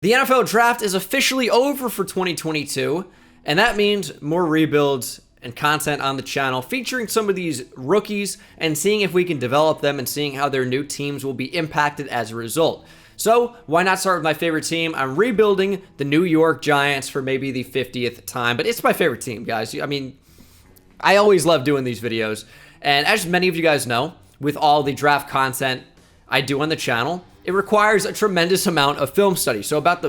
The NFL draft is officially over for 2022, and that means more rebuilds and content on the channel featuring some of these rookies and seeing if we can develop them and seeing how their new teams will be impacted as a result. So why not start with my favorite team? I'm rebuilding the New York Giants for maybe the 50th time, but it's my favorite team, guys. I mean, I always love doing these videos, and as many of you guys know, with all the draft content I do on the channel, it requires a tremendous amount of film study. So about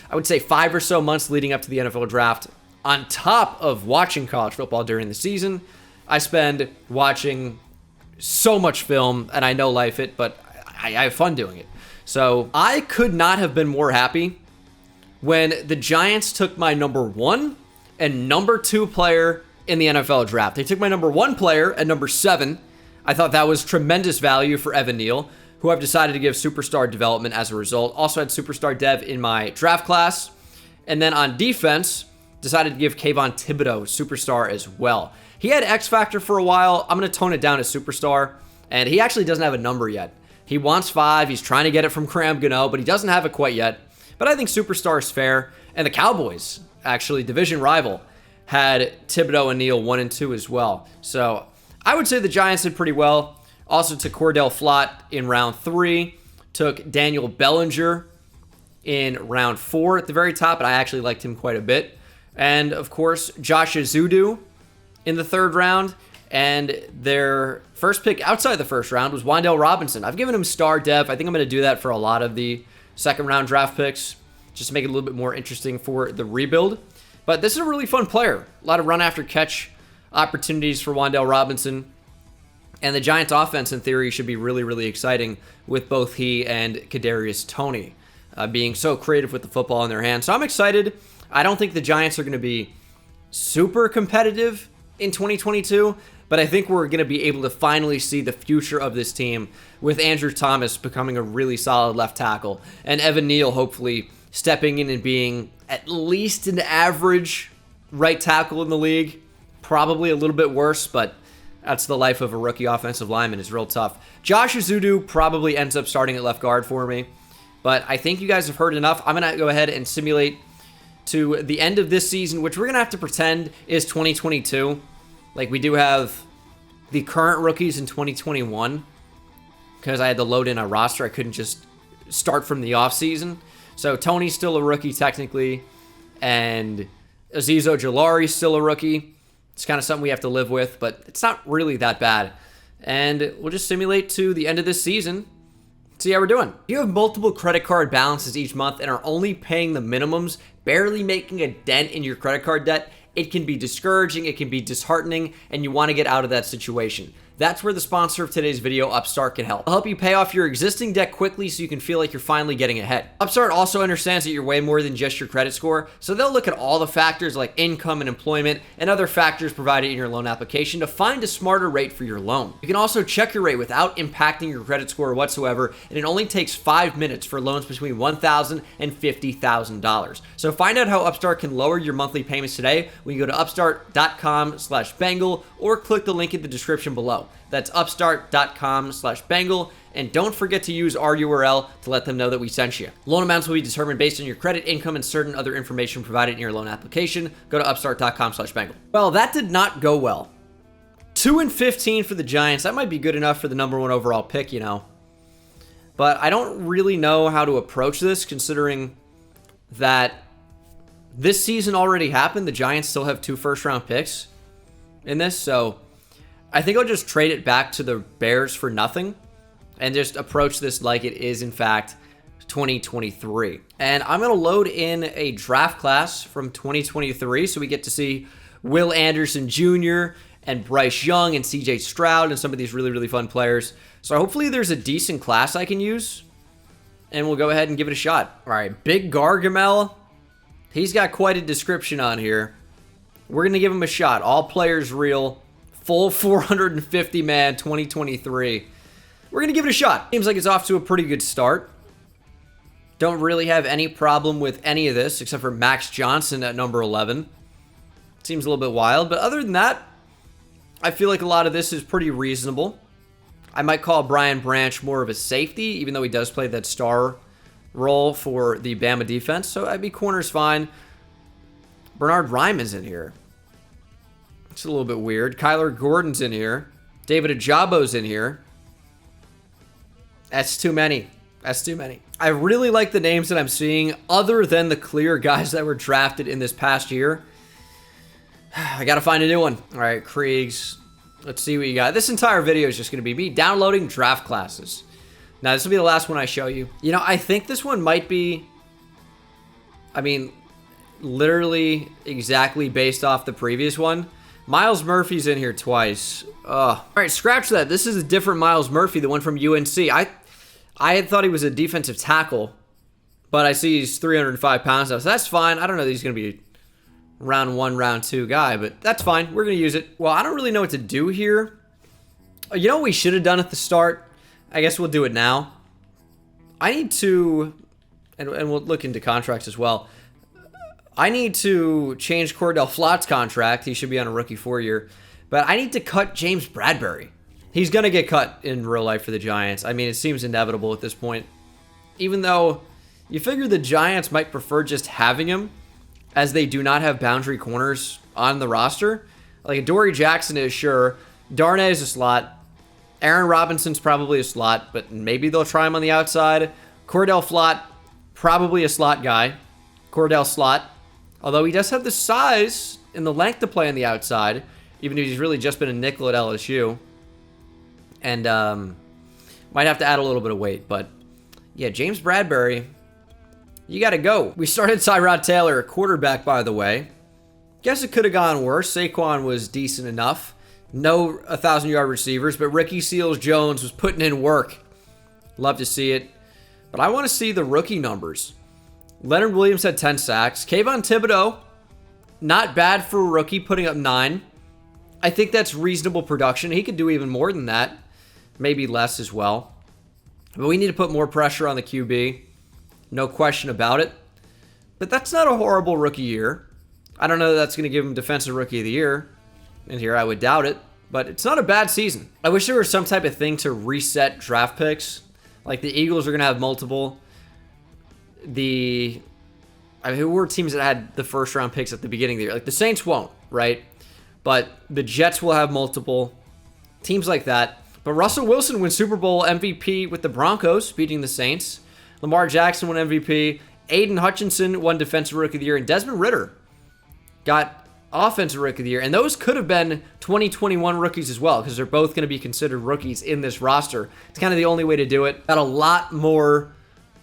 I would say 5 or so months leading up to the NFL draft, on top of watching college football during the season, I spend watching so much film, and I know life it, but I have fun doing it. So I could not have been more happy when the Giants took my number 1 and number 2 player in the NFL draft. They took my number 1 player at number 7. I thought that was tremendous value for Evan Neal, who I've decided to give superstar development as a result. Also had superstar dev in my draft class. And then on defense, decided to give KAYVON THIBODEAUX superstar as well. He had X Factor for a while. I'm going to tone it down to superstar. And he actually doesn't have a number yet. He wants 5. He's trying to get it from Cram Gano, but he doesn't have it quite yet. But I think superstar is fair. And the Cowboys, actually, division rival, had Thibodeaux and Neal 1 and 2 as well. So I would say the Giants did pretty well. Also took Cordell Flott in round 3. Took Daniel Bellinger in round 4 at the very top, and I actually liked him quite a bit. And, of course, Josh Ezeudu in the 3rd round. And their first pick outside the 1st round was Wan'Dale Robinson. I've given him star dev. I think I'm going to do that for a lot of the 2nd round draft picks, just to make it a little bit more interesting for the rebuild. But this is a really fun player. A lot of run after catch opportunities for Wan'Dale Robinson. And the Giants offense, in theory, should be really, really exciting with both he and Kadarius Toney being so creative with the football in their hands. So I'm excited. I don't think the Giants are going to be super competitive in 2022, but I think we're going to be able to finally see the future of this team with Andrew Thomas becoming a really solid left tackle and Evan Neal hopefully stepping in and being at least an average right tackle in the league. Probably a little bit worse, but that's the life of a rookie offensive lineman. It's real tough. Josh Ezeudu probably ends up starting at left guard for me, but I think you guys have heard enough. I'm going to go ahead and simulate to the end of this season, which we're going to have to pretend is 2022. Like, we do have the current rookies in 2021 because I had to load in a roster. I couldn't just start from the offseason. So Tony's still a rookie technically, and Azeez Ojulari's still a rookie. It's kind of something we have to live with, but it's not really that bad. And we'll just simulate to the end of this season, see how we're doing. If you have multiple credit card balances each month and are only paying the minimums, barely making a dent in your credit card debt, it can be discouraging, it can be disheartening, and you want to get out of that situation. That's where the sponsor of today's video, Upstart, can help. It'll help you pay off your existing debt quickly so you can feel like you're finally getting ahead. Upstart also understands that you're way more than just your credit score, so they'll look at all the factors like income and employment and other factors provided in your loan application to find a smarter rate for your loan. You can also check your rate without impacting your credit score whatsoever, and it only takes 5 minutes for loans between $1,000 and $50,000. So find out how Upstart can lower your monthly payments today when you go to upstart.com/Bengal or click the link in the description below. That's upstart.com/Bengal. And don't forget to use our URL to let them know that we sent you. Loan amounts will be determined based on your credit, income, and certain other information provided in your loan application. Go to upstart.com/Bengal. Well, that did not go well. 2-15 for the Giants. That might be good enough for the number 1 overall pick, you know. But I don't really know how to approach this, considering that this season already happened. The Giants still have 2 first-round picks in this, so I think I'll just trade it back to the Bears for nothing and just approach this like it is, in fact, 2023. And I'm going to load in a draft class from 2023 so we get to see Will Anderson Jr. and Bryce Young and CJ Stroud and some of these really, really fun players. So hopefully there's a decent class I can use, and we'll go ahead and give it a shot. All right, Big Gargamel. He's got quite a description on here. We're going to give him a shot. All players real. Full 450 man 2023. We're going to give it a shot. Seems like it's off to a pretty good start. Don't really have any problem with any of this except for Max Johnson at number 11. Seems a little bit wild, but other than that, I feel like a lot of this is pretty reasonable. I might call Brian Branch more of a safety, even though he does play that star role for the Bama defense, so I'd be corner's fine. Bernard Ryman's in here. It's a little bit weird. Kyler Gordon's in here. David Ajabo's in here. That's too many. That's too many. I really like the names that I'm seeing other than the clear guys that were drafted in this past year. I got to find a new one. All right, Kriegs. Let's see what you got. This entire video is just going to be me downloading draft classes. Now, this will be the last one I show you. You know, I think this one might be, I mean, literally exactly based off the previous one. Miles Murphy's in here twice. All right, scratch that. This is a different Miles Murphy, the one from UNC. I had thought he was a defensive tackle, but I see he's 305 pounds now, so that's fine. I don't know that he's going to be round 1, round 2 guy, but that's fine. We're going to use it. Well, I don't really know what to do here. You know what we should have done at the start? I guess we'll do it now. I need to, and we'll look into contracts as well. I need to change Cordell Flott's contract. He should be on a rookie 4-year. But I need to cut James Bradbury. He's going to get cut in real life for the Giants. I mean, it seems inevitable at this point. Even though you figure the Giants might prefer just having him, as they do not have boundary corners on the roster. Like, Dory Jackson is sure. Darnay is a slot. Aaron Robinson's probably a slot, but maybe they'll try him on the outside. Cordell Flott, probably a slot guy. Cordell Slot. Although he does have the size and the length to play on the outside, even though he's really just been a nickel at LSU. And might have to add a little bit of weight. But, yeah, James Bradbury, you got to go. We started Tyrod Taylor at quarterback, by the way. Guess it could have gone worse. Saquon was decent enough. No 1,000-yard receivers, but Ricky Seals-Jones was putting in work. Love to see it. But I want to see the rookie numbers. Leonard Williams had 10 sacks. KAYVON THIBODEAUX, not bad for a rookie, putting up 9. I think that's reasonable production. He could do even more than that. Maybe less as well. But we need to put more pressure on the QB. No question about it. But that's not a horrible rookie year. I don't know that that's going to give him Defensive Rookie of the Year. And here I would doubt it. But it's not a bad season. I wish there was some type of thing to reset draft picks. Like the Eagles are going to have multiple. Who were teams that had the first round picks at the beginning of the year? Like the Saints won't, right? But the Jets will have multiple. Teams like that. But Russell Wilson wins Super Bowl MVP with the Broncos, beating the Saints. Lamar Jackson won MVP. Aiden Hutchinson won Defensive Rookie of the Year. And Desmond Ridder got Offensive Rookie of the Year. And those could have been 2021 rookies as well, because they're both going to be considered rookies in this roster. It's kind of the only way to do it. Got a lot more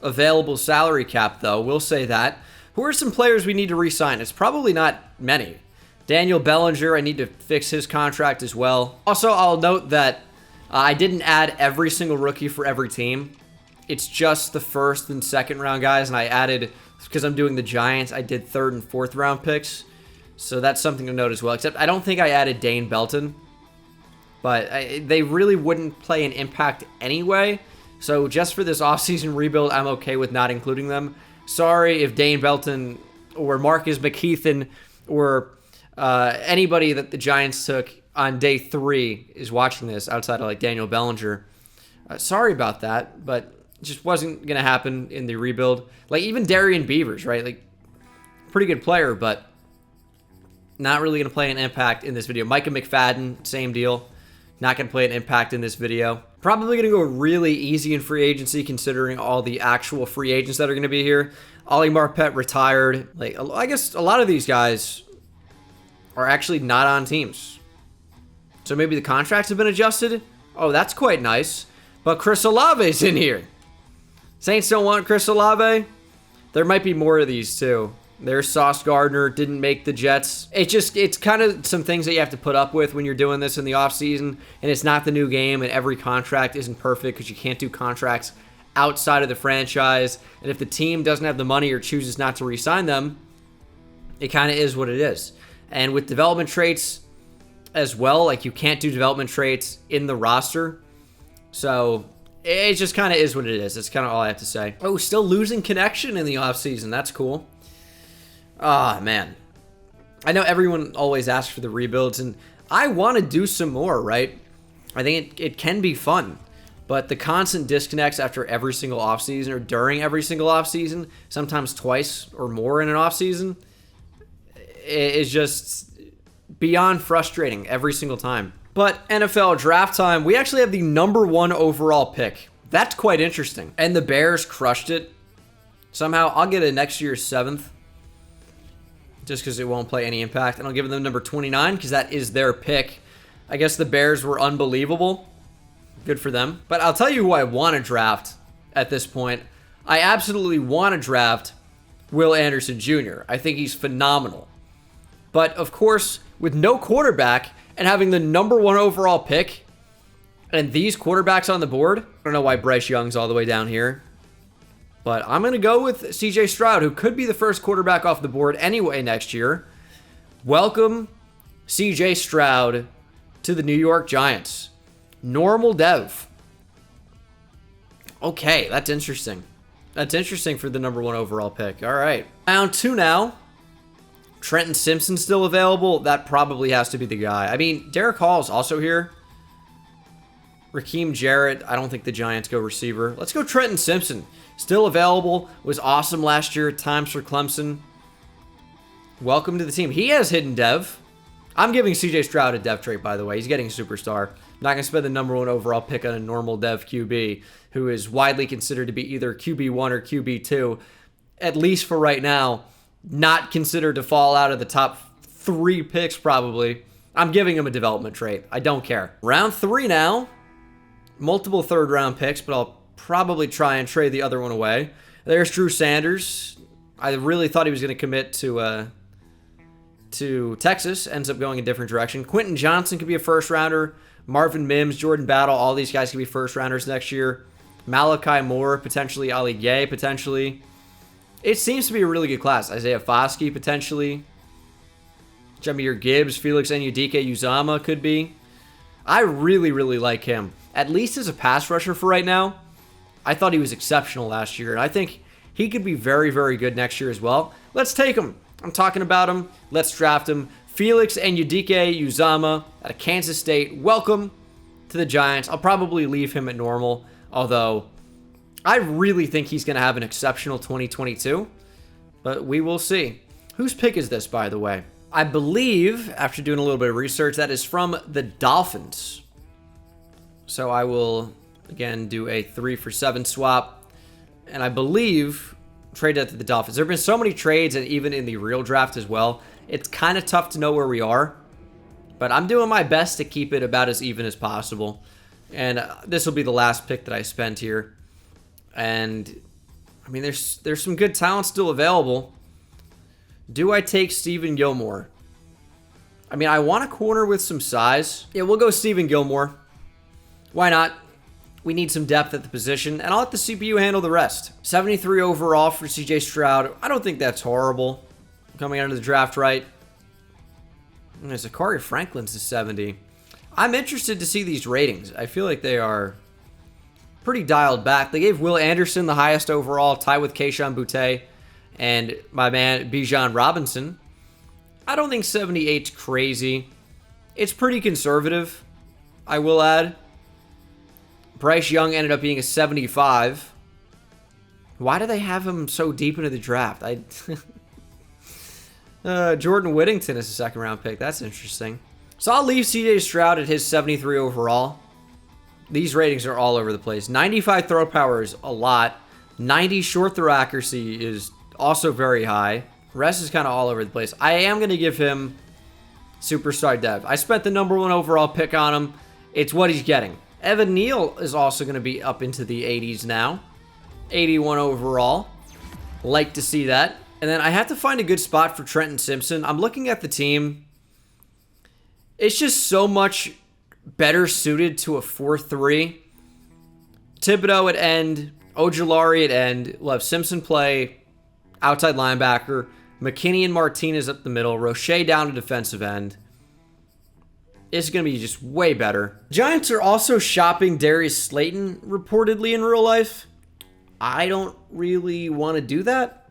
available salary cap, though. We'll say that. Who are some players we need to re-sign? It's probably not many. Daniel Bellinger, I need to fix his contract as well. Also, I'll note that I didn't add every single rookie for every team. It's just the first and second round guys, and I added, because I'm doing the Giants, I did third and fourth round picks. So that's something to note as well. Except I don't think I added Dane Belton. But they really wouldn't play an impact anyway. So just for this offseason rebuild, I'm okay with not including them. Sorry if Dane Belton or Marcus McKeithen or anybody that the Giants took on day 3 is watching this outside of like Daniel Bellinger. Sorry about that, but it just wasn't going to happen in the rebuild. Like even Darian Beavers, right? Like pretty good player, but not really going to play an impact in this video. Micah McFadden, same deal. Not going to play an impact in this video. Probably going to go really easy in free agency considering all the actual free agents that are going to be here. Ollie Marpet retired. Like I guess a lot of these guys are actually not on teams. So maybe the contracts have been adjusted. Oh, that's quite nice. But Chris Olave's in here. Saints don't want Chris Olave. There might be more of these too. There's Sauce Gardner, didn't make the Jets. It's kind of some things that you have to put up with when you're doing this in the offseason, and it's not the new game, and every contract isn't perfect because you can't do contracts outside of the franchise, and if the team doesn't have the money or chooses not to re-sign them, it kind of is what it is. And with development traits as well, like you can't do development traits in the roster, so it just kind of is what it is. That's kind of all I have to say. Oh, still losing connection in the offseason. That's cool. Ah, man. I know everyone always asks for the rebuilds, and I want to do some more, right? I think it can be fun. But the constant disconnects after every single offseason or during every single offseason, sometimes twice or more in an offseason, is just beyond frustrating every single time. But NFL draft time, we actually have the #1 overall pick. That's quite interesting. And the Bears crushed it. Somehow, I'll get it next year's 7th. Just because it won't play any impact. And I'll give them number 29 because that is their pick. I guess the Bears were unbelievable. Good for them. But I'll tell you who I want to draft at this point. I absolutely want to draft Will Anderson Jr. I think he's phenomenal. But, of course, with no quarterback and having the #1 overall pick and these quarterbacks on the board, I don't know why Bryce Young's all the way down here. But I'm going to go with CJ Stroud, who could be the first quarterback off the board anyway next year. Welcome, CJ Stroud, to the New York Giants. Normal dev. Okay, that's interesting. That's interesting for the #1 overall pick. All right. Round 2 now. Trenton Simpson still available. That probably has to be the guy. I mean, Derek Hall is also here. Raheem Jarrett. I don't think the Giants go receiver. Let's go Trenton Simpson. Still available. Was awesome last year at times for Clemson. Welcome to the team. He has hidden dev. I'm giving CJ Stroud a dev trait, by the way. He's getting a superstar. I'm not going to spend the #1 overall pick on a normal dev QB who is widely considered to be either QB1 or QB2, at least for right now. Not considered to fall out of the top 3 picks, probably. I'm giving him a development trait. I don't care. Round 3 now. Multiple third-round picks, but I'll probably try and trade the other one away. There's Drew Sanders. I really thought he was going to commit to Texas. Ends up going a different direction. Quentin Johnson could be a first-rounder. Marvin Mims, Jordan Battle, all these guys could be first-rounders next year. Malachi Moore, potentially. Ali Gay, potentially. It seems to be a really good class. Isaiah Foskey, potentially. Jahmyr Gibbs, Felix Anudike-Uzomah could be. I really, really like him. At least as a pass rusher for right now. I thought he was exceptional last year, and I think he could be very, very good next year as well. Let's take him. I'm talking about him. Let's draft him. Felix Anudike-Uzomah out of Kansas State. Welcome to the Giants. I'll probably leave him at normal, although I really think he's going to have an exceptional 2022, but we will see. Whose pick is this, by the way? I believe, after doing a little bit of research, that is from the Dolphins. So I will, again, do a 3-for-7 swap, and I believe trade that to the Dolphins. There have been so many trades, and even in the real draft as well, it's kind of tough to know where we are, but I'm doing my best to keep it about as even as possible, and this will be the last pick that I spend here. And, I mean, there's some good talent still available. Do I take Stephen Gilmore? I mean, I want a corner with some size. Yeah, we'll go Stephen Gilmore. Why not? We need some depth at the position, and I'll let the CPU handle the rest. 73 overall for CJ Stroud. I don't think that's horrible. Coming out of the draft right. And Zachary Franklin's a 70. I'm interested to see these ratings. I feel like they are pretty dialed back. They gave Will Anderson the highest overall, tied with Kayshon Boutte and my man Bijan Robinson. I don't think 78's crazy. It's pretty conservative, I will add. Bryce Young ended up being a 75. Why do they have him so deep into the draft? Jordan Whittington is a second-round pick. That's interesting. So I'll leave CJ Stroud at his 73 overall. These ratings are all over the place. 95 throw power is a lot. 90 short throw accuracy is also very high. Rest is kind of all over the place. I am going to give him superstar dev. I spent the #1 overall pick on him. It's what he's getting. Evan Neal is also going to be up into the 80s now. 81 overall. Like to see that. And then I have to find a good spot for Trenton Simpson. I'm looking at the team. It's just so much better suited to a 4-3. Thibodeaux at end. Ojulari at end. We'll have Simpson play outside linebacker. McKinney and Martinez up the middle. Roche down to defensive end. It's going to be just way better. Giants are also shopping Darius Slayton reportedly in real life. I don't really want to do that.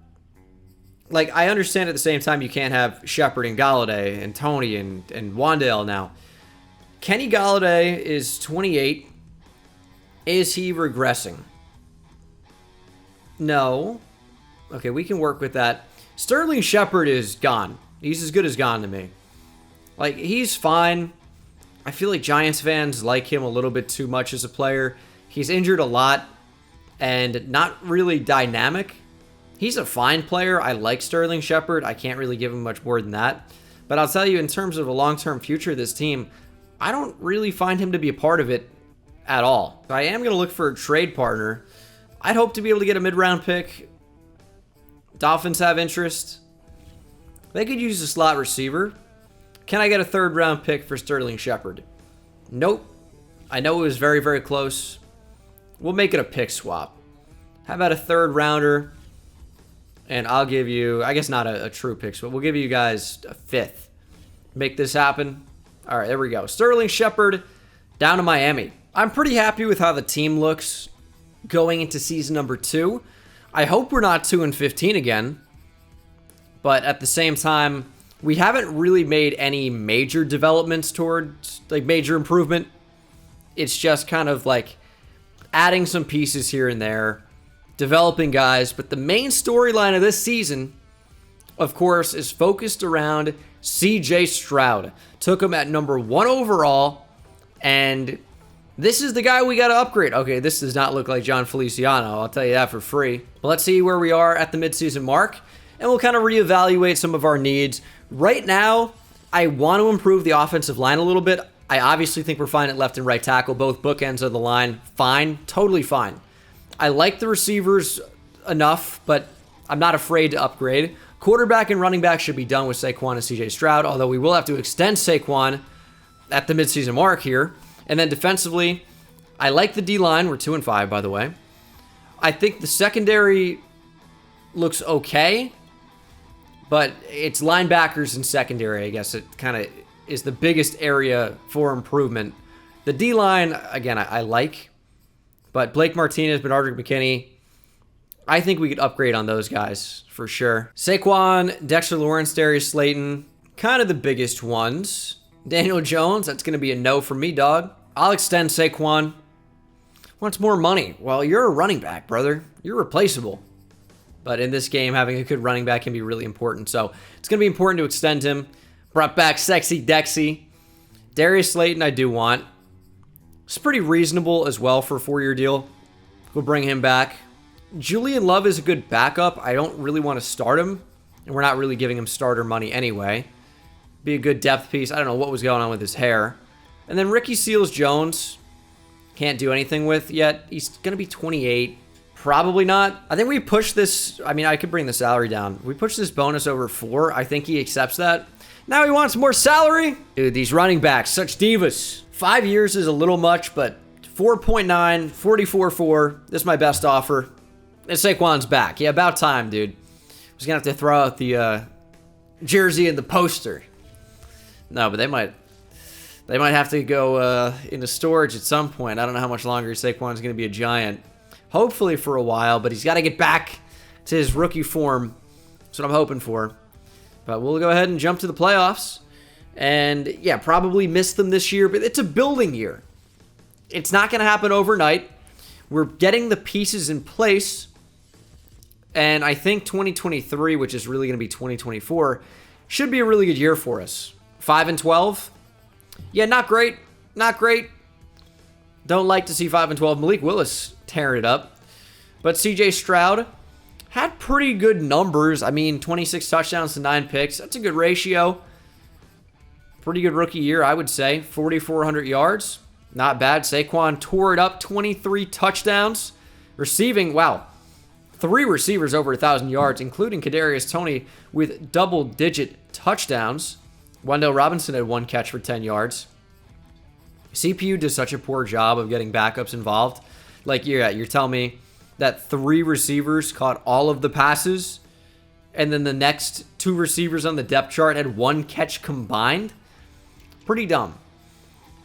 Like, I understand at the same time you can't have Shepard and Galladay and Tony and Wandale now. Kenny Galladay is 28. Is he regressing? No. Okay, we can work with that. Sterling Shepard is gone. He's as good as gone to me. Like, he's fine. I feel like Giants fans like him a little bit too much as a player. He's injured a lot and not really dynamic. He's a fine player. I like Sterling Shepard. I can't really give him much more than that. But I'll tell you, in terms of a long-term future of this team, I don't really find him to be a part of it at all. I am going to look for a trade partner. I'd hope to be able to get a mid-round pick. Dolphins have interest. They could use a slot receiver. Can I get a third-round pick for Sterling Shepard? Nope. I know it was very, very close. We'll make it a pick swap. How about a third-rounder? And I'll give you, I guess not a true pick swap. We'll give you guys a fifth. Make this happen. All right, there we go. Sterling Shepard down to Miami. I'm pretty happy with how the team looks going into season number 2. I hope we're not 2-15 again. But at the same time, we haven't really made any major developments towards, like, major improvement. It's just kind of like adding some pieces here and there, developing guys. But the main storyline of this season, of course, is focused around CJ Stroud. Took him at number 1 overall, and this is the guy we got to upgrade. Okay, this does not look like John Feliciano. I'll tell you that for free. But let's see where we are at the midseason mark, and we'll kind of reevaluate some of our needs. Right now, I want to improve the offensive line a little bit. I obviously think we're fine at left and right tackle, both bookends of the line. Fine, totally fine. I like the receivers enough, but I'm not afraid to upgrade. Quarterback and running back should be done with Saquon and CJ Stroud, although we will have to extend Saquon at the midseason mark here. And then defensively, I like the D-line. We're 2-5, by the way. I think the secondary looks okay, but it's linebackers and secondary, I guess. It kind of is the biggest area for improvement. The D-line, again, I like, but Blake Martinez, Bernard McKinney, I think we could upgrade on those guys for sure. Saquon, Dexter Lawrence, Darius Slayton, kind of the biggest ones. Daniel Jones, that's going to be a no for me, dog. I'll extend Saquon. Wants more money. Well, you're a running back, brother. You're replaceable. But in this game, having a good running back can be really important. So it's going to be important to extend him. Brought back Sexy Dexy. Darius Slayton, I do want. It's pretty reasonable as well for a 4-year deal. We'll bring him back. Julian Love is a good backup. I don't really want to start him, and we're not really giving him starter money anyway. Be a good depth piece. I don't know what was going on with his hair. And then Ricky Seals-Jones, can't do anything with yet. He's going to be 28. Probably not. I think we push this. I mean, I could bring the salary down. We push this bonus over 4. I think he accepts that. Now he wants more salary. Dude, these running backs, such divas. 5 years is a little much, but 4.9, 44.4. This is my best offer. And Saquon's back. Yeah, about time, dude. I was going to have to throw out the jersey and the poster. No, but they might have to go into storage at some point. I don't know how much longer Saquon's going to be a Giant. Hopefully for a while, but he's got to get back to his rookie form. That's what I'm hoping for. But we'll go ahead and jump to the playoffs. And, yeah, probably miss them this year, but it's a building year. It's not going to happen overnight. We're getting the pieces in place. And I think 2023, which is really going to be 2024, should be a really good year for us. 5-12. Yeah, not great. Not great. Don't like to see 5-12. Malik Willis tearing it up. But CJ Stroud had pretty good numbers. I mean, 26 touchdowns to 9 picks. That's a good ratio. Pretty good rookie year, I would say. 4,400 yards. Not bad. Saquon tore it up. 23 touchdowns. Receiving, wow. 3 receivers over 1,000 yards, including Kadarius Toney with double-digit touchdowns. Wendell Robinson had 1 catch for 10 yards. CPU does such a poor job of getting backups involved. Like, you're telling me that 3 receivers caught all of the passes, and then the next 2 receivers on the depth chart had 1 catch combined? Pretty dumb.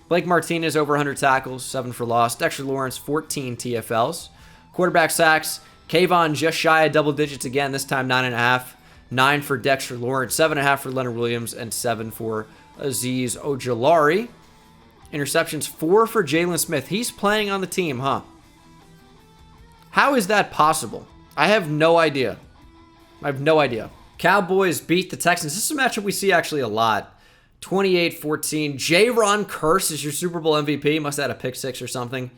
Blake Martinez, over 100 tackles, 7 for loss. Dexter Lawrence, 14 TFLs. Quarterback sacks. KAYVON just shy of double digits again, this time 9.5. 9 for Dexter Lawrence, 7.5 for Leonard Williams, and 7 for Azeez Ojulari. Interceptions, 4 for Jalen Smith. He's playing on the team, huh? How is that possible? I have no idea. I have no idea. Cowboys beat the Texans. This is a matchup we see actually a lot. 28-14. J-Ron Curse is your Super Bowl MVP. Must have had a pick six or something.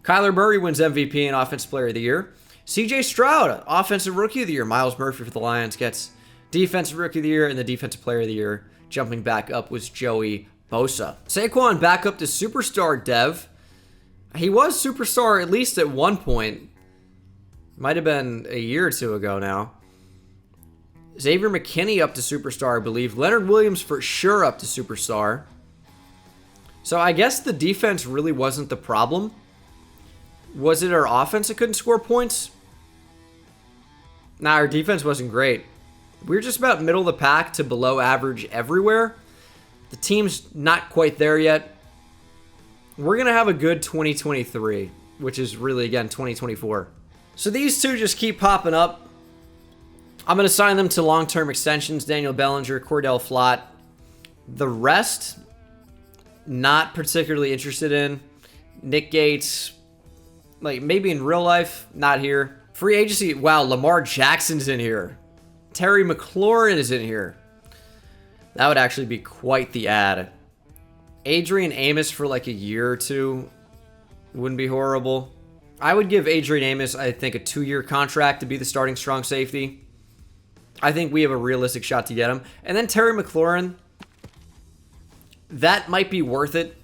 Kyler Murray wins MVP and Offensive Player of the Year. CJ Stroud, Offensive Rookie of the Year. Miles Murphy for the Lions gets Defensive Rookie of the Year, and the Defensive Player of the Year jumping back up was Joey Bosa. Saquon back up to Superstar Dev. He was Superstar at least at one point. Might have been a year or two ago now. Xavier McKinney up to Superstar, I believe. Leonard Williams for sure up to Superstar. So I guess the defense really wasn't the problem. Was it our offense that couldn't score points? Nah, our defense wasn't great. We were just about middle of the pack to below average everywhere. The team's not quite there yet. We're going to have a good 2023, which is really, again, 2024. So these two just keep popping up. I'm going to sign them to long-term extensions. Daniel Bellinger, Cordell Flott. The rest, not particularly interested in. Nick Gates, like maybe in real life, not here. Free agency, wow, Lamar Jackson's in here. Terry McLaurin is in here. That would actually be quite the ad. Adrian Amos for like a year or two wouldn't be horrible. I would give Adrian Amos, I think, a 2-year contract to be the starting strong safety. I think we have a realistic shot to get him. And then Terry McLaurin, that might be worth it.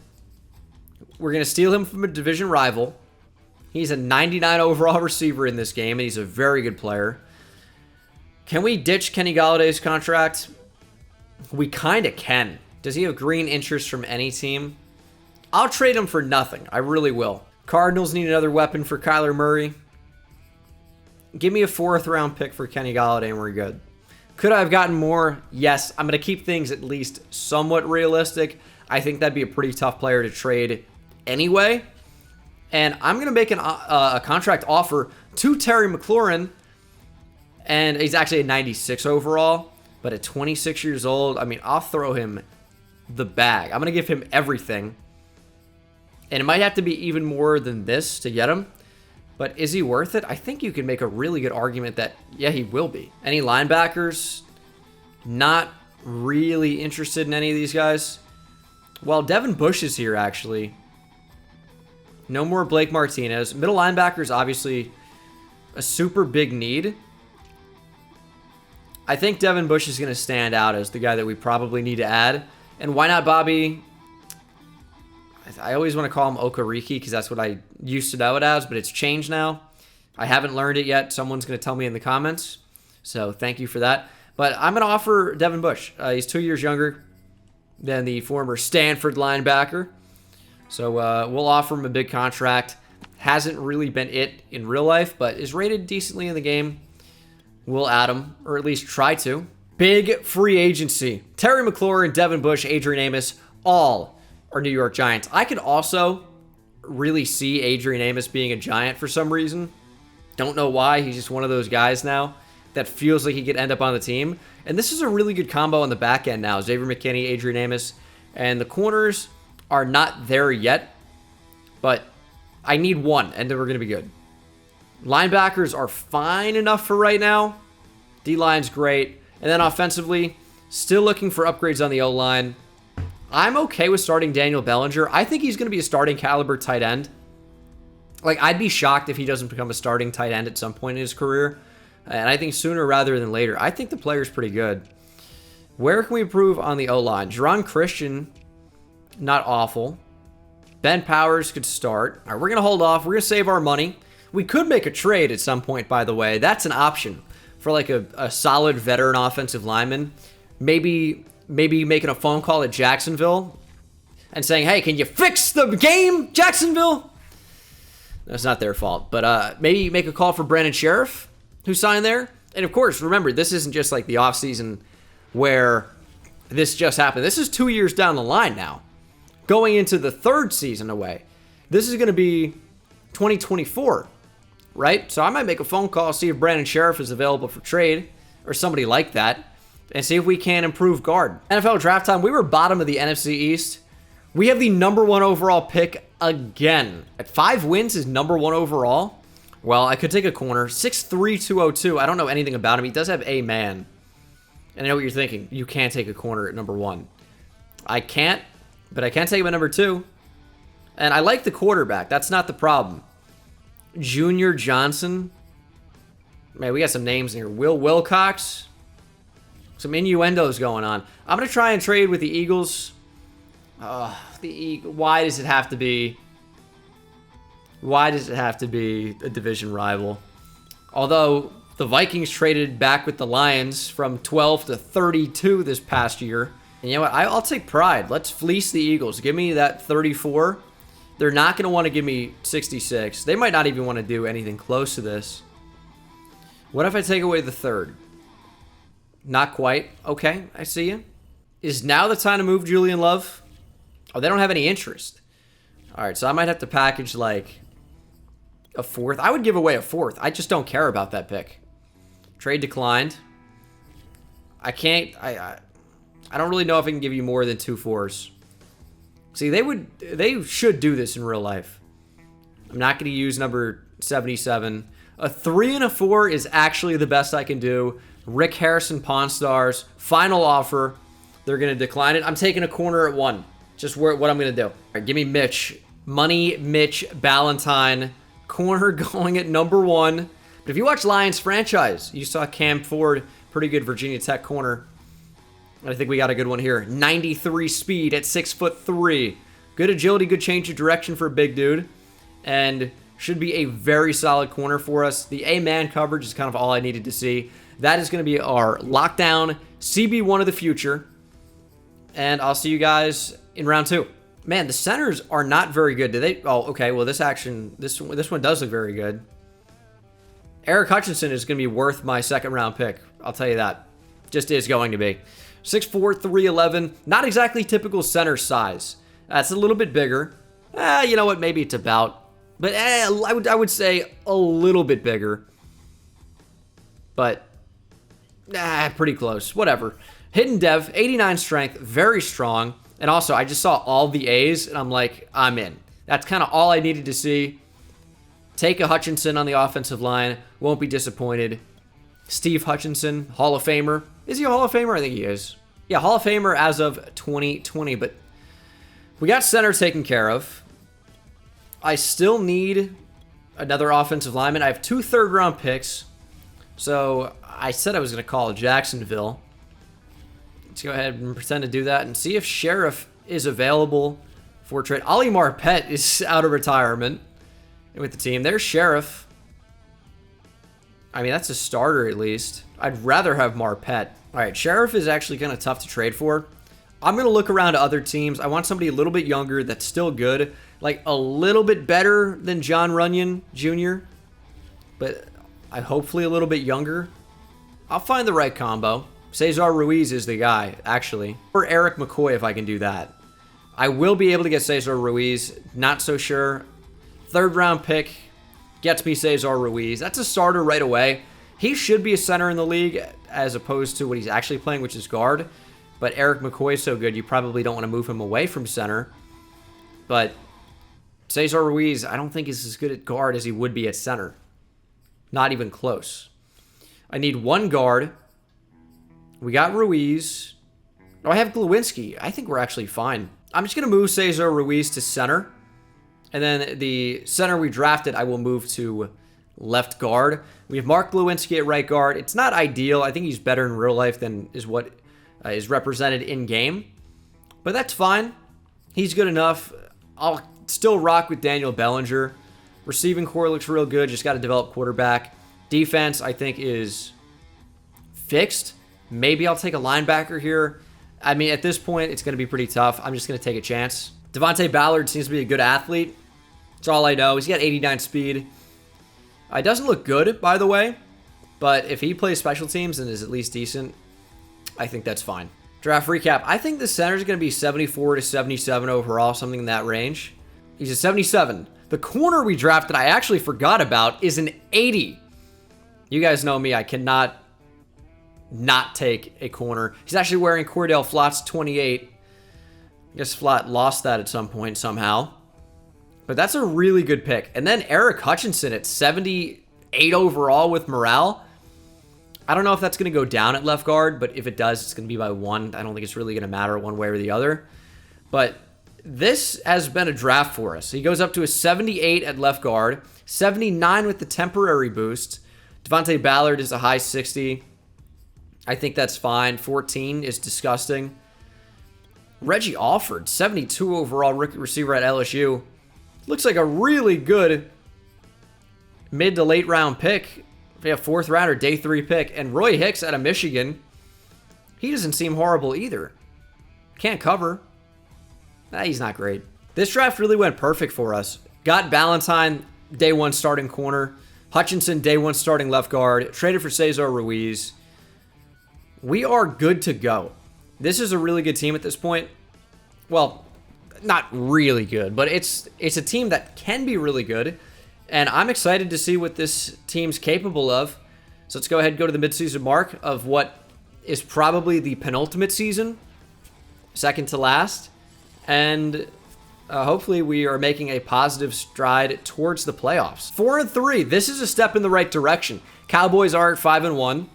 We're going to steal him from a division rival. He's a 99 overall receiver in this game, and he's a very good player. Can we ditch Kenny Galladay's contract? We kind of can. Does he have green interest from any team? I'll trade him for nothing. I really will. Cardinals need another weapon for Kyler Murray. Give me a 4th round pick for Kenny Galladay and we're good. Could I have gotten more? Yes. I'm going to keep things at least somewhat realistic. I think that'd be a pretty tough player to trade anyway. And I'm going to make a contract offer to Terry McLaurin. And he's actually a 96 overall. But at 26 years old, I mean, I'll throw him the bag. I'm going to give him everything. And it might have to be even more than this to get him. But is he worth it? I think you can make a really good argument that, yeah, he will be. Any linebackers? Not really interested in any of these guys. Well, Devin Bush is here, actually. No more Blake Martinez. Middle linebackers, obviously, a super big need. I think Devin Bush is going to stand out as the guy that we probably need to add. And why not Bobby? I always want to call him Okereke because that's what I used to know it as, but it's changed now. I haven't learned it yet. Someone's going to tell me in the comments. So thank you for that. But I'm going to offer Devin Bush. He's 2 years younger than the former Stanford linebacker. So we'll offer him a big contract. Hasn't really been it in real life, but is rated decently in the game. We'll add him, or at least try to. Big free agency. Terry McLaurin, Devin Bush, Adrian Amos, all are New York Giants. I could also really see Adrian Amos being a Giant for some reason. Don't know why. He's just one of those guys now that feels like he could end up on the team. And this is a really good combo on the back end now. Xavier McKinney, Adrian Amos, and the corners are not there yet, but I need one, and then we're going to be good. Linebackers are fine enough for right now. D-line's great. And then offensively, still looking for upgrades on the O-line. I'm okay with starting Daniel Bellinger. I think he's going to be a starting caliber tight end. Like, I'd be shocked if he doesn't become a starting tight end at some point in his career. And I think sooner rather than later. I think the player's pretty good. Where can we improve on the O-line? Jerron Christian, not awful. Ben Powers could start. All right, we're going to hold off. We're going to save our money. We could make a trade at some point, by the way. That's an option for like a solid veteran offensive lineman. Maybe making a phone call at Jacksonville and saying, hey, can you fix the game, Jacksonville? That's not their fault. But maybe make a call for Brandon Sheriff, who signed there. And of course, remember, this isn't just like the offseason where this just happened. This is 2 years down the line now, going into the 3rd season away. This is going to be 2024, right? So I might make a phone call, see if Brandon Sheriff is available for trade or somebody like that, and see if we can improve guard. NFL draft time, we were bottom of the NFC East. We have the #1 overall pick again. At 5 wins is #1 overall. Well, I could take a corner. 6'3", 202. I don't know anything about him. He does have a man. And I know what you're thinking. You can't take a corner at number 1. I can't, but I can take him at number 2. And I like the quarterback. That's not the problem. Junior Johnson. Man, we got some names in here. Will Wilcox. Some innuendos going on. I'm going to try and trade with the Eagles. Why does it have to be... Why does it have to be a division rival? Although the Vikings traded back with the Lions from 12 to 32 this past year. And you know what? I'll take pride. Let's fleece the Eagles. Give me that 34. They're not going to want to give me 66. They might not even want to do anything close to this. What if I take away the 3rd? Not quite. Okay, I see you. Is now the time to move Julian Love? Oh, they don't have any interest. All right, so I might have to package like a 4th. I would give away a 4th. I just don't care about that pick. Trade declined. I can't. I don't really know if I can give you more than 2 4s. See, they should do this in real life. I'm not going to use number 77. A 3 and a 4 is actually the best I can do. Rick Harrison Pawn Stars. Final offer. They're going to decline it. I'm taking a corner at 1. Just what I'm going to do. All right, give me Mitch. Money Mitch Ballantyne. Corner going at number 1. But if you watch Lions franchise, you saw Cam Ford. Pretty good Virginia Tech corner. I think we got a good one here. 93 speed at 6'3". Good agility, good change of direction for a big dude. And should be a very solid corner for us. The A-man coverage is kind of all I needed to see. That is going to be our lockdown CB1 of the future. And I'll see you guys in round 2. Man, the centers are not very good. Do they? Oh, okay. Well, this one does look very good. Eric Hutchinson is going to be worth my 2nd round pick. I'll tell you that. Just is going to be. 6'4", 311. Not exactly typical center size. That's a little bit bigger. You know what? Maybe it's about. But I would say a little bit bigger. But pretty close. Whatever. Hidden Dev, 89 strength, very strong. And also, I just saw all the A's, and I'm like, I'm in. That's kind of all I needed to see. Take a Hutchinson on the offensive line. Won't be disappointed. Steve Hutchinson, Hall of Famer. Is he a Hall of Famer? I think he is. Yeah, Hall of Famer as of 2020. But we got center taken care of. I still need another offensive lineman. I have 2 third-round picks. So I said I was going to call Jacksonville. Let's go ahead and pretend to do that and see if Sheriff is available for trade. Ali Marpet is out of retirement with the team. There's Sheriff. I mean, that's a starter at least. I'd rather have Marpet. All right, Sheriff is actually kind of tough to trade for. I'm going to look around to other teams. I want somebody a little bit younger that's still good. Like a little bit better than John Runyon Jr. But hopefully a little bit younger. I'll find the right combo. Cesar Ruiz is the guy, actually. Or Eric McCoy if I can do that. I will be able to get Cesar Ruiz. Not so sure. 3rd round pick gets me Cesar Ruiz. That's a starter right away. He should be a center in the league as opposed to what he's actually playing, which is guard. But Eric McCoy is so good, you probably don't want to move him away from center. But Cesar Ruiz, I don't think is as good at guard as he would be at center. Not even close. I need 1 guard. We got Ruiz. Oh, I have Glowinski. I think we're actually fine. I'm just going to move Cesar Ruiz to center. And then the center we drafted, I will move to left guard. We have Mark Glowinski at right guard. It's not ideal. I think he's better in real life than is what is represented in game. But that's fine. He's good enough. I'll still rock with Daniel Bellinger. Receiving core looks real good. Just got to develop quarterback. Defense, I think, is fixed. Maybe I'll take a linebacker here. I mean, at this point, it's going to be pretty tough. I'm just going to take a chance. Devontae Ballard seems to be a good athlete. That's all I know. He's got 89 speed. It doesn't look good, by the way. But if he plays special teams and is at least decent, I think that's fine. Draft recap. I think the center is going to be 74 to 77 overall, something in that range. He's a 77. The corner we drafted, I actually forgot about, is an 80. You guys know me. I cannot not take a corner. He's actually wearing Cordell Flott's 28. I guess Flott lost that at some point somehow. But that's a really good pick. And then Eric Hutchinson at 78 overall with morale. I don't know if that's going to go down at left guard, but if it does, it's going to be by 1. I don't think it's really going to matter one way or the other. But this has been a draft for us. He goes up to a 78 at left guard, 79 with the temporary boost. Devontae Ballard is a high 60. I think that's fine. 14 is disgusting. Reggie Alford, 72 overall rookie receiver at LSU. Looks like a really good mid to late round pick. If you have 4th round or day 3 pick. And Roy Hicks out of Michigan, he doesn't seem horrible either. Can't cover. He's not great. This draft really went perfect for us. Got Ballantyne, day 1 starting corner. Hutchinson, day 1 starting left guard. Traded for Cesar Ruiz. We are good to go. This is a really good team at this point. Well, not really good, but it's a team that can be really good. And I'm excited to see what this team's capable of. So let's go ahead and go to the midseason mark of what is probably the penultimate season. Second to last. And hopefully we are making a positive stride towards the playoffs. 4-3. This is a step in the right direction. Cowboys are at 5-1.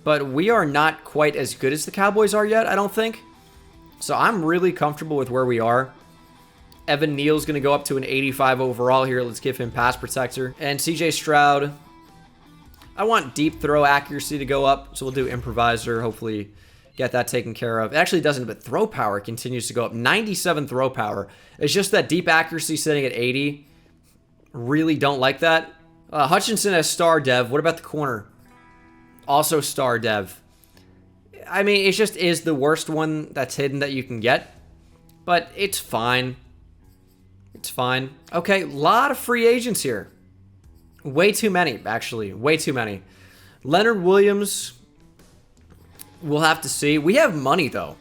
But we are not quite as good as the Cowboys are yet, I don't think. So I'm really comfortable with where we are. Evan Neal's going to go up to an 85 overall here. Let's give him pass protector. And CJ Stroud, I want deep throw accuracy to go up. So we'll do improviser. Hopefully get that taken care of. It actually doesn't, but throw power continues to go up. 97 throw power. It's just that deep accuracy sitting at 80. Really don't like that. Hutchinson as star dev. What about the corner? Also star dev. I mean, it just is the worst one that's hidden that you can get. But it's fine. It's fine. Okay, a lot of free agents here. Way too many, actually. Way too many. Leonard Williams, we'll have to see. We have money, though.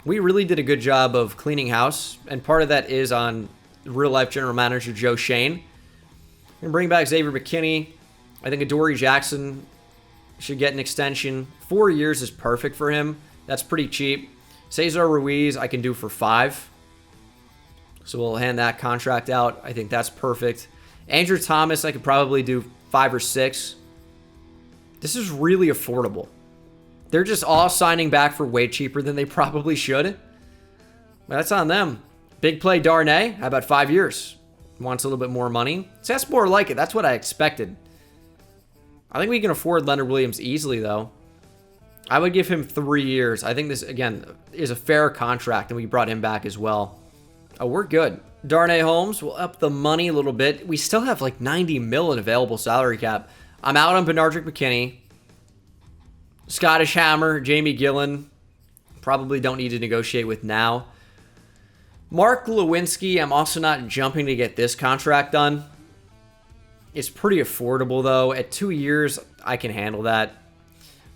We really did a good job of cleaning house. And part of that is on real-life general manager Joe Shane. We're going to bring back Xavier McKinney. I think Adoree Jackson should get an extension. 4 years is perfect for him. That's pretty cheap. Cesar Ruiz, I can do for 5. So we'll hand that contract out. I think that's perfect. Andrew Thomas, I could probably do 5 or 6. This is really affordable. They're just all signing back for way cheaper than they probably should. But that's on them. Big play Darnay. How about 5 years? Wants a little bit more money. So that's more like it. That's what I expected. I think we can afford Leonard Williams easily, though. I would give him 3 years. I think this, again, is a fair contract, and we brought him back as well. Oh, we're good. Darnay Holmes, we'll up the money a little bit. We still have like 90 mil in available salary cap. I'm out on Benardrick McKinney. Scottish Hammer, Jamie Gillen. Probably don't need to negotiate with now. Mark Lewinsky, I'm also not jumping to get this contract done. It's pretty affordable, though. At 2 years, I can handle that.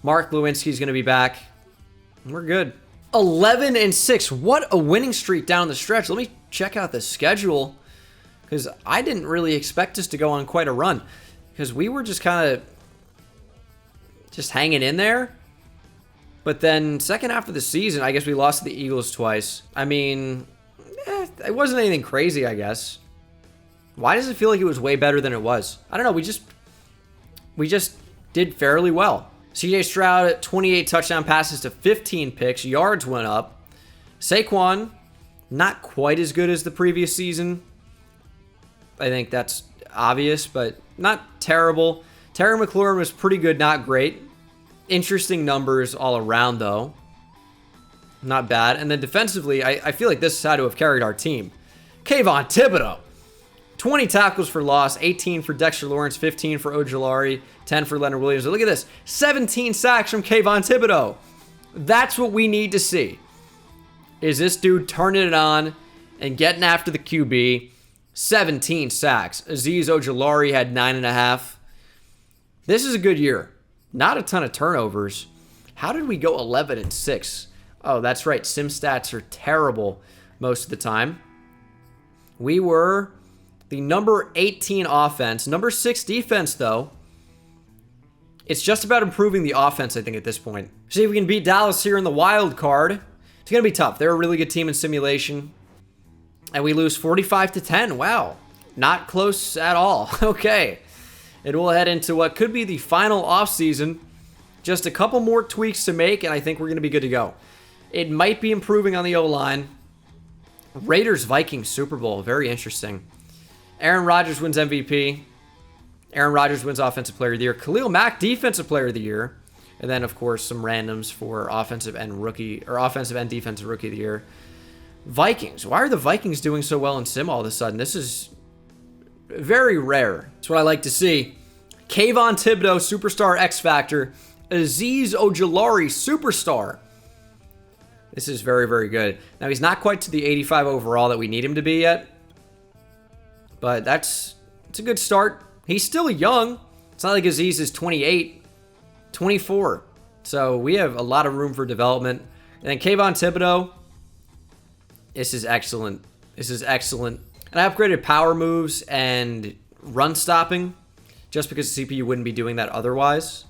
Mark Lewinsky's going to be back. We're good. 11-6. What a winning streak down the stretch. Let me check out the schedule, because I didn't really expect us to go on quite a run, because we were just kind of just hanging in there. But then second half of the season, I guess we lost to the Eagles twice. I mean, it wasn't anything crazy, I guess. Why does it feel like it was way better than it was? I don't know. We just did fairly well. CJ Stroud, 28 touchdown passes to 15 picks. Yards went up. Saquon, not quite as good as the previous season. I think that's obvious, but not terrible. Terry McLaurin was pretty good, not great. Interesting numbers all around, though. Not bad. And then defensively, I feel like this is how to have carried our team. KAYVON THIBODEAUX. 20 tackles for loss, 18 for Dexter Lawrence, 15 for Ojulari, 10 for Leonard Williams. But look at this, 17 sacks from KAYVON THIBODEAUX. That's what we need to see. Is this dude turning it on and getting after the QB. 17 sacks. Azeez Ojulari had 9.5. This is a good year. Not a ton of turnovers. How did we go 11-6? Oh, that's right. Sim stats are terrible most of the time. We were the number 18 offense. Number 6 defense, though. It's just about improving the offense, I think, at this point. See if we can beat Dallas here in the wild card. It's going to be tough. They're a really good team in simulation. And we lose 45-10. Wow. Not close at all. Okay. And we'll head into what could be the final offseason. Just a couple more tweaks to make, and I think we're going to be good to go. It might be improving on the O-line. Raiders-Vikings Super Bowl. Very interesting. Aaron Rodgers wins MVP. Aaron Rodgers wins Offensive Player of the Year. Khalil Mack, Defensive Player of the Year. And then, of course, some randoms for Offensive and Defensive Rookie of the Year. Vikings. Why are the Vikings doing so well in Sim all of a sudden? This is very rare. That's what I like to see. KAYVON THIBODEAUX, Superstar X Factor. Azeez Ojulari, Superstar. This is very, very good. Now, he's not quite to the 85 overall that we need him to be yet. But it's a good start. He's still young. It's not like Azeez is 28, 24. So we have a lot of room for development. And then KAYVON THIBODEAUX. This is excellent. This is excellent. And I upgraded power moves and run stopping just because the CPU wouldn't be doing that otherwise.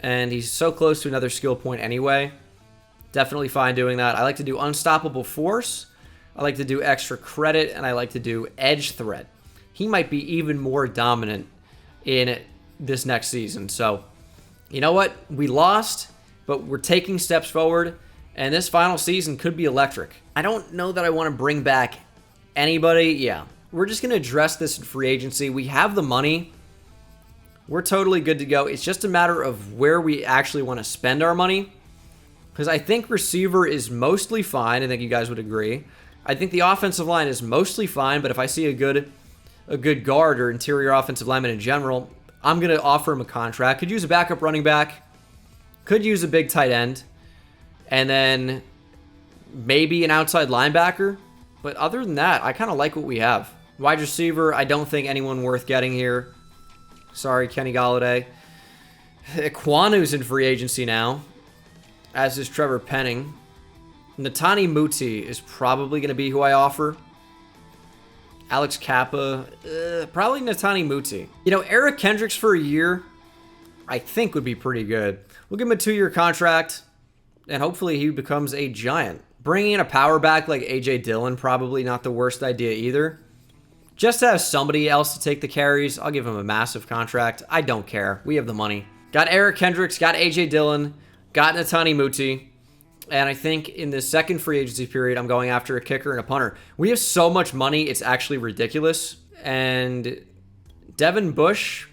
And he's so close to another skill point anyway. Definitely fine doing that. I like to do Unstoppable Force. I like to do Extra Credit. And I like to do Edge Threat. He might be even more dominant in this next season. So, you know what? We lost, but we're taking steps forward. And this final season could be electric. I don't know that I want to bring back anybody. Yeah, we're just going to address this in free agency. We have the money. We're totally good to go. It's just a matter of where we actually want to spend our money. Because I think receiver is mostly fine. I think you guys would agree. I think the offensive line is mostly fine. But if I see a good guard or interior offensive lineman in general, I'm going to offer him a contract. Could use a backup running back. Could use a big tight end. And then maybe an outside linebacker. But other than that, I kind of like what we have. Wide receiver, I don't think anyone worth getting here. Sorry, Kenny Golladay. Ikwanu's in free agency now, as is Trevor Penning. Netani Muti is probably going to be who I offer. Alex Kappa, probably Netani Muti. You know, Eric Kendricks for a year, I think would be pretty good. We'll give him a 2-year contract. And hopefully he becomes a giant. Bringing in a power back like A.J. Dillon, probably not the worst idea either. Just to have somebody else to take the carries, I'll give him a massive contract. I don't care. We have the money. Got Eric Kendricks, got A.J. Dillon, got Netani Muti. And I think in the second free agency period, I'm going after a kicker and a punter. We have so much money, it's actually ridiculous. And Devin Bush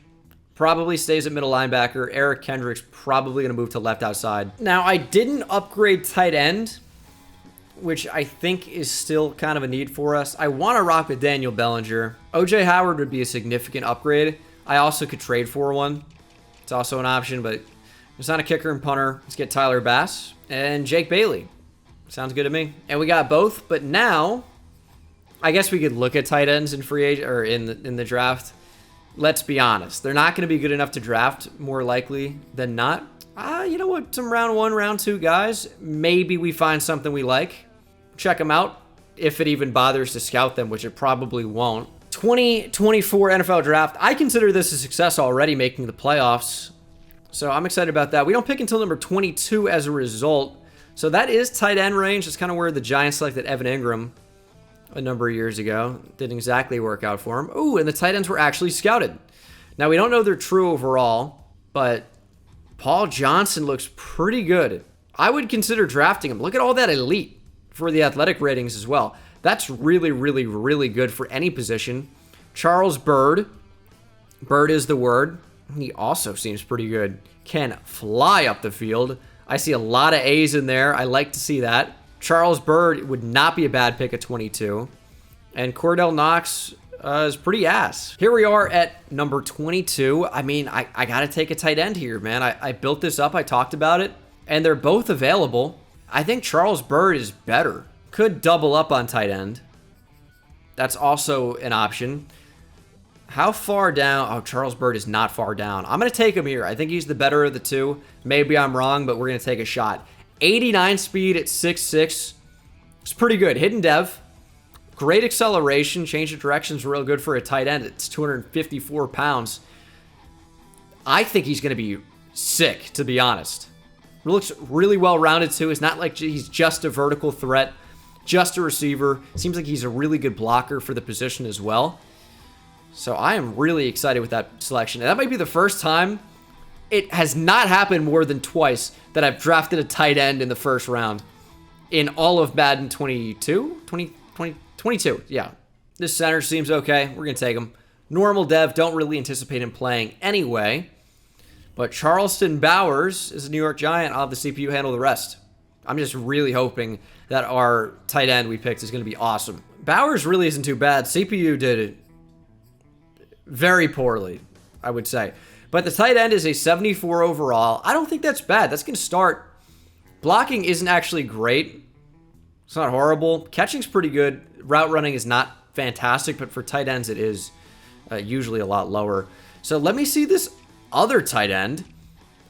probably stays at middle linebacker. Eric Kendricks probably going to move to left outside. Now, I didn't upgrade tight end, which I think is still kind of a need for us. I want to rock with Daniel Bellinger. O.J. Howard would be a significant upgrade. I also could trade for one. It's also an option, but it's not a kicker and punter. Let's get Tyler Bass and Jake Bailey. Sounds good to me. And we got both, but now I guess we could look at tight ends in free agent or in the draft. Let's be honest. They're not going to be good enough to draft, more likely than not. You know what? Some round 1, round 2 guys. Maybe we find something we like. Check them out. If it even bothers to scout them, which it probably won't. 2024 NFL Draft. I consider this a success already, making the playoffs. So I'm excited about that. We don't pick until number 22 as a result. So that is tight end range. That's kind of where the Giants selected Evan Ingram a number of years ago. Didn't exactly work out for him. Ooh, and the tight ends were actually scouted. Now, we don't know they're true overall, but Paul Johnson looks pretty good. I would consider drafting him. Look at all that elite for the athletic ratings as well. That's really, really, really good for any position. Charles Byrd. Byrd is the word. He also seems pretty good. Can fly up the field. I see a lot of A's in there. I like to see that. Charles Byrd would not be a bad pick at 22. And Cordell Knox is pretty ass. Here we are at number 22. I mean, I got to take a tight end here, man. I built this up. I talked about it. And they're both available. I think Charles Byrd is better. Could double up on tight end. That's also an option. How far down? Oh, Charles Byrd is not far down. I'm going to take him here. I think he's the better of the two. Maybe I'm wrong, but we're going to take a shot. 89 speed at 6'6". It's pretty good. Hidden dev. Great acceleration. Change of direction's real good for a tight end. It's 254 pounds. I think he's going to be sick, to be honest. Looks really well-rounded, too. It's not like he's just a vertical threat. just a receiver. Seems like he's a really good blocker for the position as well. So I am really excited with that selection. And that might be the first time. It has not happened more than twice that I've drafted a tight end in the first round in all of Madden 22? 22, yeah. This center seems okay. We're going to take him. Normal dev, don't really anticipate him playing anyway. But Charleston Bowers is a New York Giant. I'll have the CPU handle the rest. I'm just really hoping that our tight end we picked is going to be awesome. Bowers really isn't too bad. CPU did it very poorly, I would say. But the tight end is a 74 overall. I don't think that's bad. That's going to start. Blocking isn't actually great. It's not horrible. Catching's pretty good. Route running is not fantastic, but for tight ends, it is usually a lot lower. So let me see this other tight end,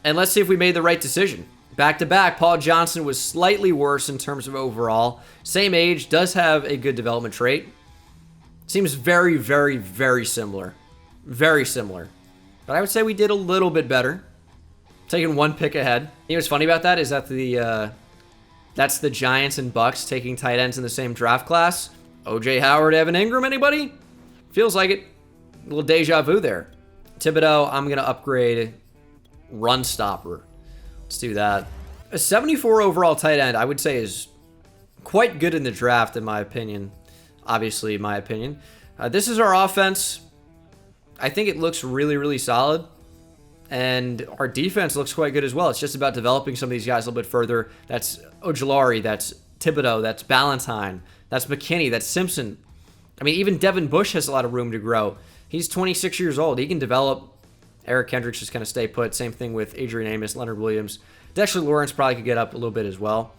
and let's see if we made the right decision. Back-to-back, Paul Johnson was slightly worse in terms of overall. Same age, does have a good development trait. Seems very, very, very similar. Very similar. But I would say we did a little bit better. Taking one pick ahead. You know what's funny about that is that that's the Giants and Bucks taking tight ends in the same draft class. O.J. Howard, Evan Ingram, anybody? Feels like it. A little deja vu there. Thibodeaux, I'm going to upgrade run stopper. Let's do that. A 74 overall tight end, I would say, is quite good in the draft, in my opinion. Obviously, my opinion. This is our offense. I think it looks really, really solid. And our defense looks quite good as well. It's just about developing some of these guys a little bit further. That's Ojulari, that's Thibodeaux, that's Ballantyne, that's McKinney, that's Simpson. I mean, even Devin Bush has a lot of room to grow. He's 26 years old. He can develop. Eric Kendricks just kind of stay put. Same thing with Adrian Amos, Leonard Williams. Dexter Lawrence probably could get up a little bit as well.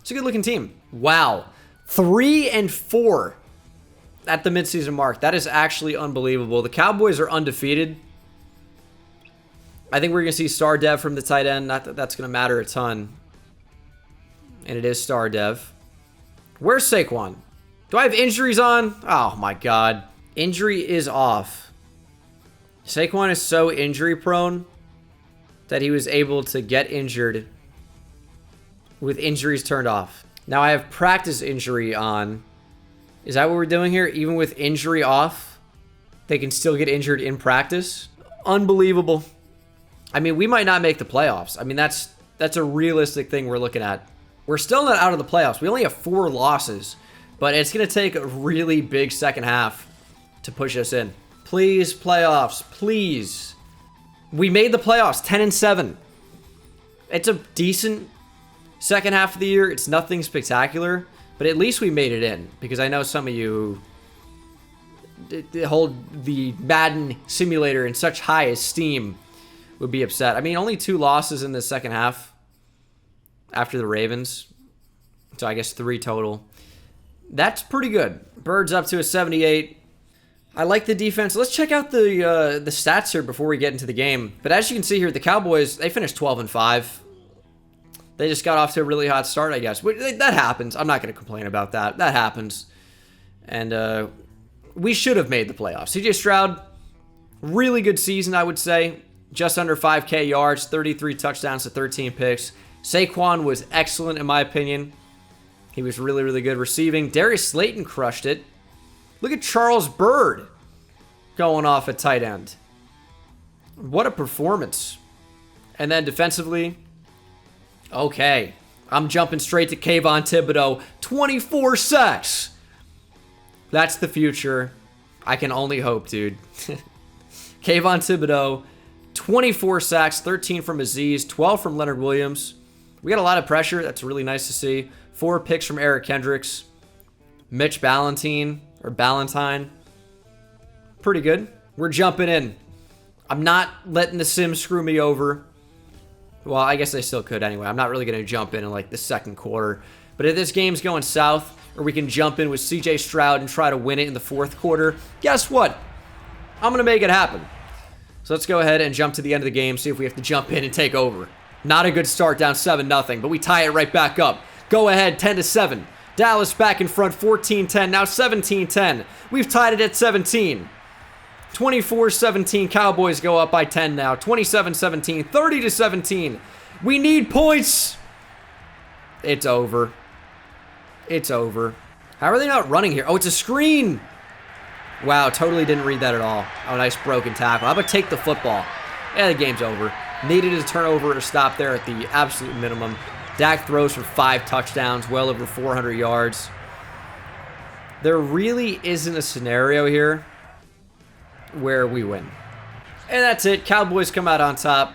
It's a good-looking team. Wow. 3-4 at the midseason mark. That is actually unbelievable. The Cowboys are undefeated. I think we're going to see star dev from the tight end. Not that that's going to matter a ton. And it is star dev. Where's Saquon? Do I have injuries on? Oh, my God. Injury is off. Saquon is so injury prone that he was able to get injured with injuries turned off. Now I have practice injury on. Is that what we're doing here? Even with injury off, they can still get injured in practice? Unbelievable. I mean, we might not make the playoffs. I mean, that's a realistic thing we're looking at. We're still not out of the playoffs. We only have 4 losses, but it's going to take a really big second half to push us in. Please, playoffs, please. We made the playoffs, 10-7. It's a decent second half of the year. It's nothing spectacular, but at least we made it in, because I know some of you hold the Madden simulator in such high esteem would be upset. I mean, only 2 losses in the second half after the Ravens, so I guess 3 total. That's pretty good. Birds up to a 78. I like the defense. Let's check out the stats here before we get into the game. But as you can see here, the Cowboys, they finished 12-5. They just got off to a really hot start, I guess. That happens. I'm not going to complain about that. That happens. And we should have made the playoffs. CJ Stroud, really good season, I would say. Just under 5K yards, 33 touchdowns to 13 picks. Saquon was excellent, in my opinion. He was really, really good receiving. Darius Slayton crushed it. Look at Charles Byrd going off at tight end. What a performance. And then defensively, okay, I'm jumping straight to KAYVON THIBODEAUX. 24 sacks. That's the future. I can only hope, dude. KAYVON THIBODEAUX, 24 sacks, 13 from Aziz, 12 from Leonard Williams. We got a lot of pressure. That's really nice to see. 4 picks from Eric Kendricks. Mitch Ballantyne. Pretty good. We're jumping in. I'm not letting the sim screw me over. Well, I guess I still could anyway. I'm not really going to jump in like the second quarter. But if this game's going south, or we can jump in with CJ Stroud and try to win it in the fourth quarter, guess what? I'm going to make it happen. So let's go ahead and jump to the end of the game, see if we have to jump in and take over. Not a good start, down 7-0, but we tie it right back up. Go ahead, 10-7. Dallas back in front, 14-10, now 17-10. We've tied it at 17. 24-17, Cowboys go up by 10 now. 27-17, 30-17. We need points. It's over. It's over. How are they not running here? Oh, it's a screen. Wow, totally didn't read that at all. Oh, nice broken tackle. How about take the football? Yeah, the game's over. Needed a turnover or stop there at the absolute minimum. Dak throws for 5 touchdowns, well over 400 yards. There really isn't a scenario here where we win. And that's it. Cowboys come out on top.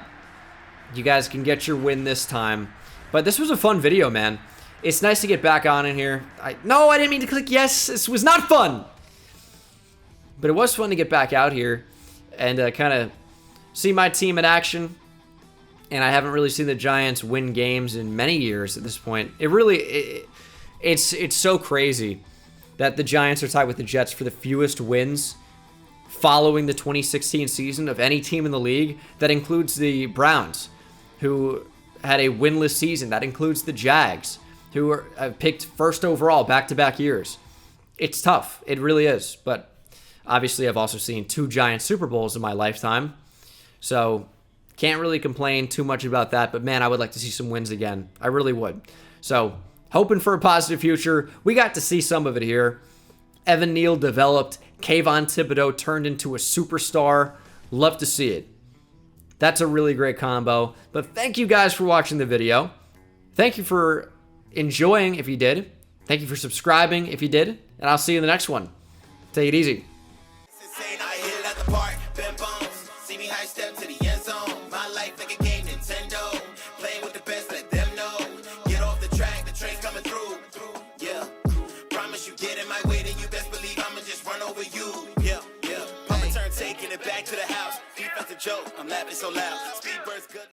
You guys can get your win this time. But this was a fun video, man. It's nice to get back on in here. No, I didn't mean to click yes. This was not fun. But it was fun to get back out here and kind of see my team in action. And I haven't really seen the Giants win games in many years at this point. It's so crazy that the Giants are tied with the Jets for the fewest wins following the 2016 season of any team in the league. That includes the Browns, who had a winless season. That includes the Jags, who have picked first overall back-to-back years. It's tough. It really is. But obviously, I've also seen 2 Giants Super Bowls in my lifetime. So can't really complain too much about that. But, man, I would like to see some wins again. I really would. So hoping for a positive future. We got to see some of it here. Evan Neal developed. KAYVON Thibodeaux turned into a superstar. Love to see it. That's a really great combo. But thank you guys for watching the video. Thank you for enjoying if you did. Thank you for subscribing if you did. And I'll see you in the next one. Take it easy. Taking it back to the house. Defensive joke. I'm laughing so loud.